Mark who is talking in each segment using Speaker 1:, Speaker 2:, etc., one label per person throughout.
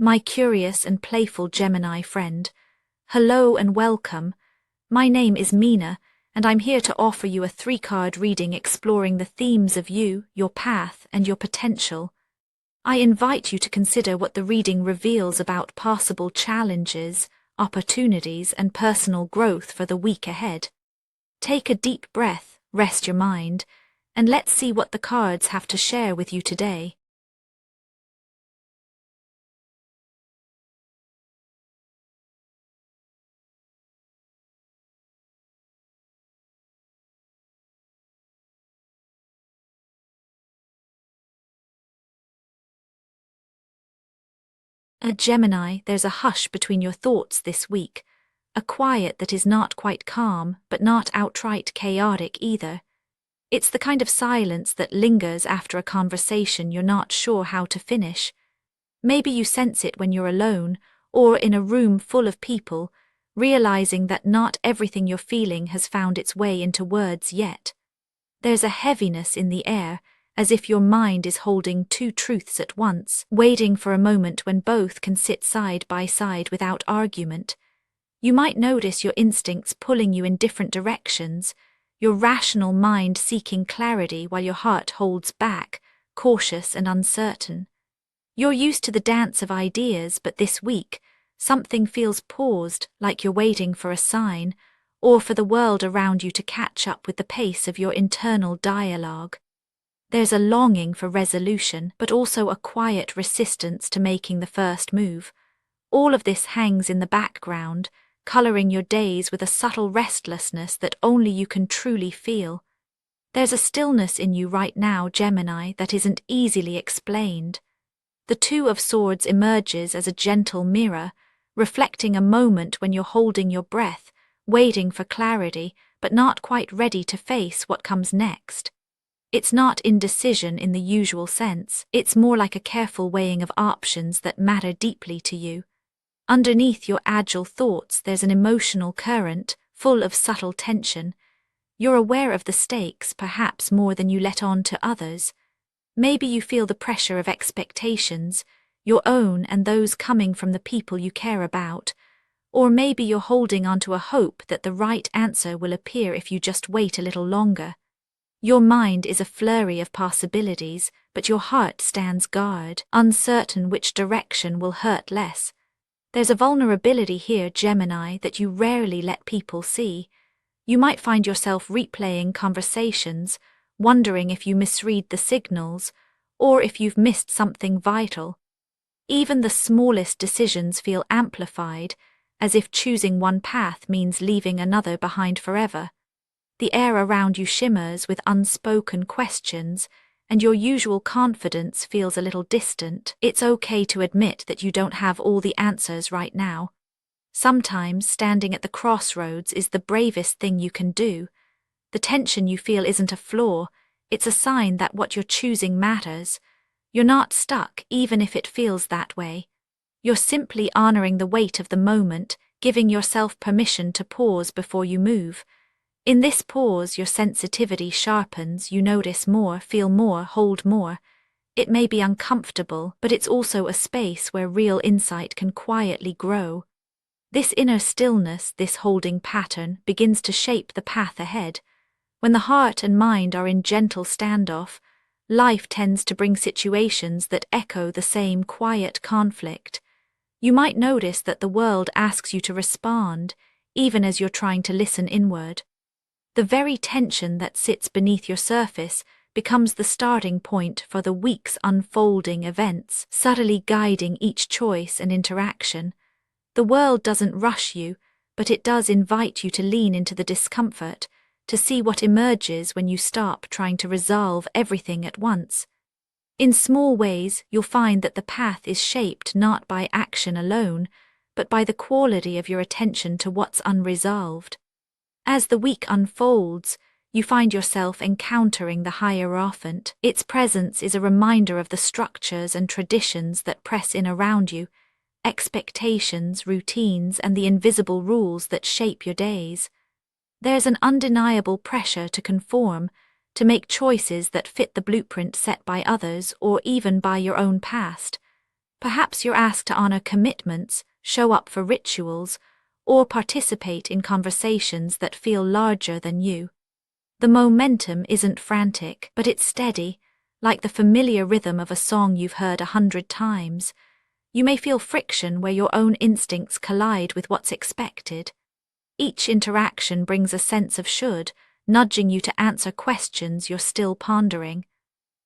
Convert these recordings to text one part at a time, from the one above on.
Speaker 1: my curious and playful Gemini friend. Hello and welcome. My name is Mina, and I'm here to offer you a 3-card reading exploring the themes of you, your path, and your potential. I invite you to consider what the reading reveals about possible challenges, opportunities, and personal growth for the week ahead. Take a deep breath, rest your mind, and let's see what the cards have to share with you today. A Gemini, there's a hush between your thoughts this week, a quiet that is not quite calm, but not outright chaotic either. It's the kind of silence that lingers after a conversation you're not sure how to finish. Maybe you sense it when you're alone, or in a room full of people, realizing that not everything you're feeling has found its way into words yet. There's a heaviness in the air, as if your mind is holding 2 truths at once, waiting for a moment when both can sit side by side without argument. You might notice your instincts pulling you in different directions, your rational mind seeking clarity while your heart holds back, cautious and uncertain. You're used to the dance of ideas, but this week, something feels paused, like you're waiting for a sign, or for the world around you to catch up with the pace of your internal dialogue. There's a longing for resolution, but also a quiet resistance to making the first move. All of this hangs in the background, coloring your days with a subtle restlessness that only you can truly feel. There's a stillness in you right now, Gemini, that isn't easily explained. The 2 of Swords emerges as a gentle mirror, reflecting a moment when you're holding your breath, waiting for clarity, but not quite ready to face what comes next. It's not indecision in the usual sense, it's more like a careful weighing of options that matter deeply to you. Underneath your agile thoughts, there's an emotional current, full of subtle tension. You're aware of the stakes, perhaps more than you let on to others. Maybe you feel the pressure of expectations, your own and those coming from the people you care about. Or maybe you're holding onto a hope that the right answer will appear if you just wait a little longer. Your mind is a flurry of possibilities, but your heart stands guard, uncertain which direction will hurt less. There's a vulnerability here, Gemini, that you rarely let people see. You might find yourself replaying conversations, wondering if you misread the signals, or if you've missed something vital. Even the smallest decisions feel amplified, as if choosing one path means leaving another behind forever. The air around you shimmers with unspoken questions, and your usual confidence feels a little distant. It's okay to admit that you don't have all the answers right now. Sometimes standing at the crossroads is the bravest thing you can do. The tension you feel isn't a flaw, it's a sign that what you're choosing matters. You're not stuck, even if it feels that way. You're simply honoring the weight of the moment, giving yourself permission to pause before you move. In this pause, your sensitivity sharpens, you notice more, feel more, hold more. It may be uncomfortable, but it's also a space where real insight can quietly grow. This inner stillness, this holding pattern, begins to shape the path ahead. When the heart and mind are in gentle standoff, life tends to bring situations that echo the same quiet conflict. You might notice that the world asks you to respond, even as you're trying to listen inward. The very tension that sits beneath your surface becomes the starting point for the week's unfolding events, subtly guiding each choice and interaction. The world doesn't rush you, but it does invite you to lean into the discomfort, to see what emerges when you stop trying to resolve everything at once. In small ways, you'll find that the path is shaped not by action alone, but by the quality of your attention to what's unresolved. As the week unfolds, you find yourself encountering the Hierophant. Its presence is a reminder of the structures and traditions that press in around you, expectations, routines, and the invisible rules that shape your days. There's an undeniable pressure to conform, to make choices that fit the blueprint set by others or even by your own past. Perhaps you're asked to honor commitments, show up for rituals, or participate in conversations that feel larger than you. The momentum isn't frantic, but it's steady, like the familiar rhythm of a song you've heard 100 times. You may feel friction where your own instincts collide with what's expected. Each interaction brings a sense of should, nudging you to answer questions you're still pondering.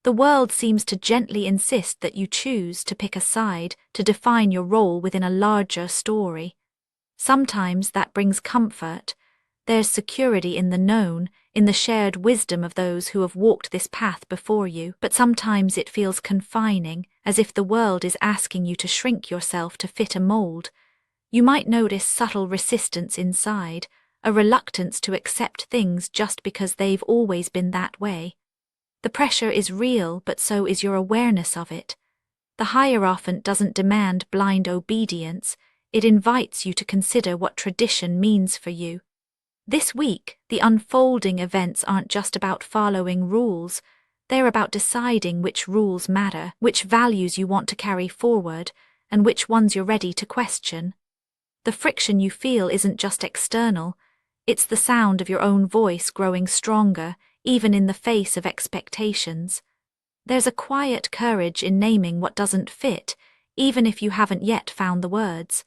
Speaker 1: The world seems to gently insist that you choose to pick a side, to define your role within a larger story. Sometimes that brings comfort. There's security in the known, in the shared wisdom of those who have walked this path before you, but sometimes it feels confining, as if the world is asking you to shrink yourself to fit a mold. You might notice subtle resistance inside, a reluctance to accept things just because they've always been that way. The pressure is real, but so is your awareness of it. The Hierophant doesn't demand blind obedience, it invites you to consider what tradition means for you. This week, the unfolding events aren't just about following rules, they're about deciding which rules matter, which values you want to carry forward, and which ones you're ready to question. The friction you feel isn't just external, it's the sound of your own voice growing stronger, even in the face of expectations. There's a quiet courage in naming what doesn't fit, even if you haven't yet found the words.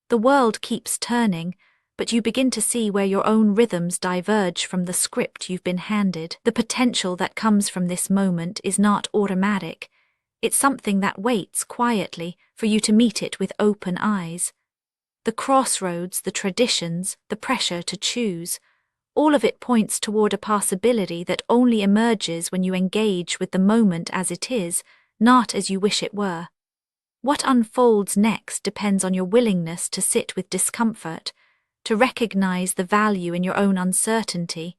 Speaker 1: The world keeps turning, but you begin to see where your own rhythms diverge from the script you've been handed. The potential that comes from this moment is not automatic. It's something that waits quietly for you to meet it with open eyes. The crossroads, the traditions, the pressure to choose, all of it points toward a possibility that only emerges when you engage with the moment as it is, not as you wish it were. What unfolds next depends on your willingness to sit with discomfort, to recognize the value in your own uncertainty,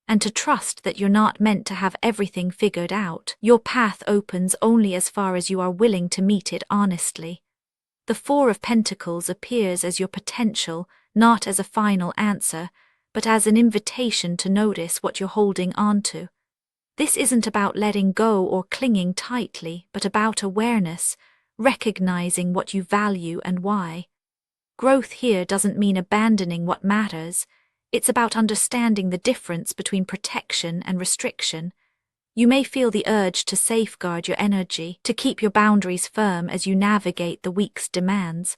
Speaker 1: and to trust that you're not meant to have everything figured out. Your path opens only as far as you are willing to meet it honestly. The Four of Pentacles appears as your potential, not as a final answer, but as an invitation to notice what you're holding on to. This isn't about letting go or clinging tightly, but about awareness, recognizing what you value and why. Growth here doesn't mean abandoning what matters. It's about understanding the difference between protection and restriction. You may feel the urge to safeguard your energy, to keep your boundaries firm as you navigate the week's demands.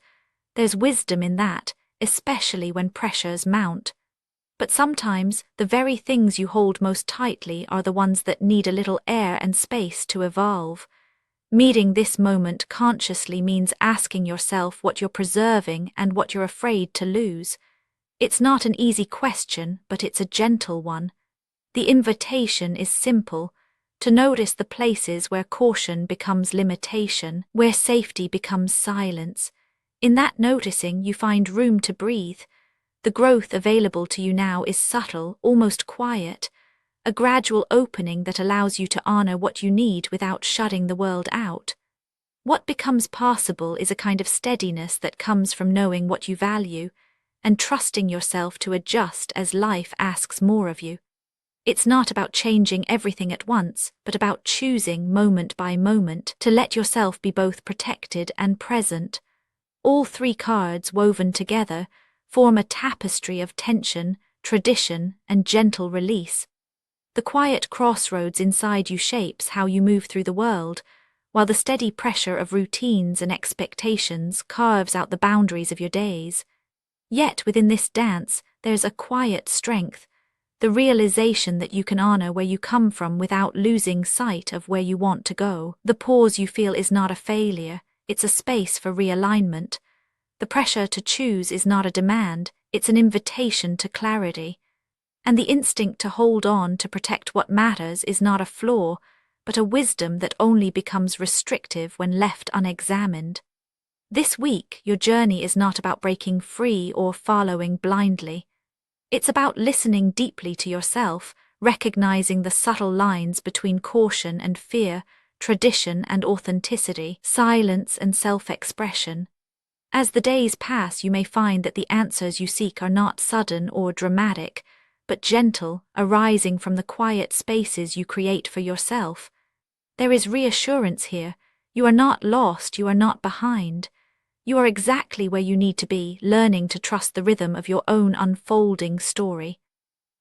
Speaker 1: There's wisdom in that, especially when pressures mount. But sometimes the very things you hold most tightly are the ones that need a little air and space to evolve. Meeting this moment consciously means asking yourself what you're preserving and what you're afraid to lose. It's not an easy question, but it's a gentle one. The invitation is simple, to notice the places where caution becomes limitation, where safety becomes silence. In that noticing, you find room to breathe. The growth available to you now is subtle, almost quiet, a gradual opening that allows you to honor what you need without shutting the world out. What becomes possible is a kind of steadiness that comes from knowing what you value and trusting yourself to adjust as life asks more of you. It's not about changing everything at once, but about choosing moment by moment to let yourself be both protected and present. All three cards woven together form a tapestry of tension, tradition, and gentle release. The quiet crossroads inside you shapes how you move through the world, while the steady pressure of routines and expectations carves out the boundaries of your days. Yet within this dance, there's a quiet strength, the realization that you can honor where you come from without losing sight of where you want to go. The pause you feel is not a failure, it's a space for realignment. The pressure to choose is not a demand, it's an invitation to clarity. And the instinct to hold on to protect what matters is not a flaw, but a wisdom that only becomes restrictive when left unexamined. This week, your journey is not about breaking free or following blindly. It's about listening deeply to yourself, recognizing the subtle lines between caution and fear, tradition and authenticity, silence and self-expression. As the days pass, you may find that the answers you seek are not sudden or dramatic, but gentle, arising from the quiet spaces you create for yourself. There is reassurance here. You are not lost, you are not behind. You are exactly where you need to be, learning to trust the rhythm of your own unfolding story.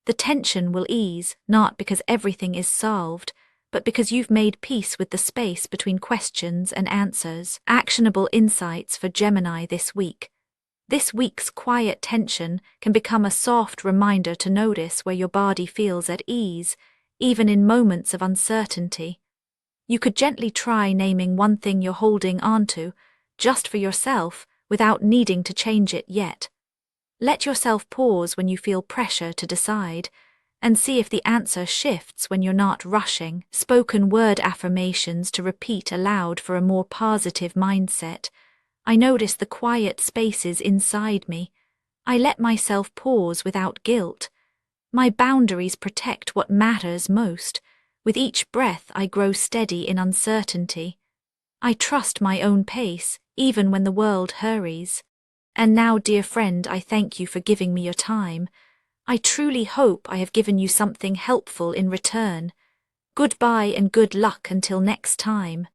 Speaker 1: The tension will ease, not because everything is solved, but because you've made peace with the space between questions and answers. Actionable insights for Gemini this week. This week's quiet tension can become a soft reminder to notice where your body feels at ease, even in moments of uncertainty. You could gently try naming one thing you're holding onto, just for yourself, without needing to change it yet. Let yourself pause when you feel pressure to decide, and see if the answer shifts when you're not rushing. Spoken word affirmations to repeat aloud for a more positive mindset. I notice the quiet spaces inside me. I let myself pause without guilt. My boundaries protect what matters most. With each breath, I grow steady in uncertainty. I trust my own pace, even when the world hurries. And now, dear friend, I thank you for giving me your time. I truly hope I have given you something helpful in return. Goodbye and good luck until next time.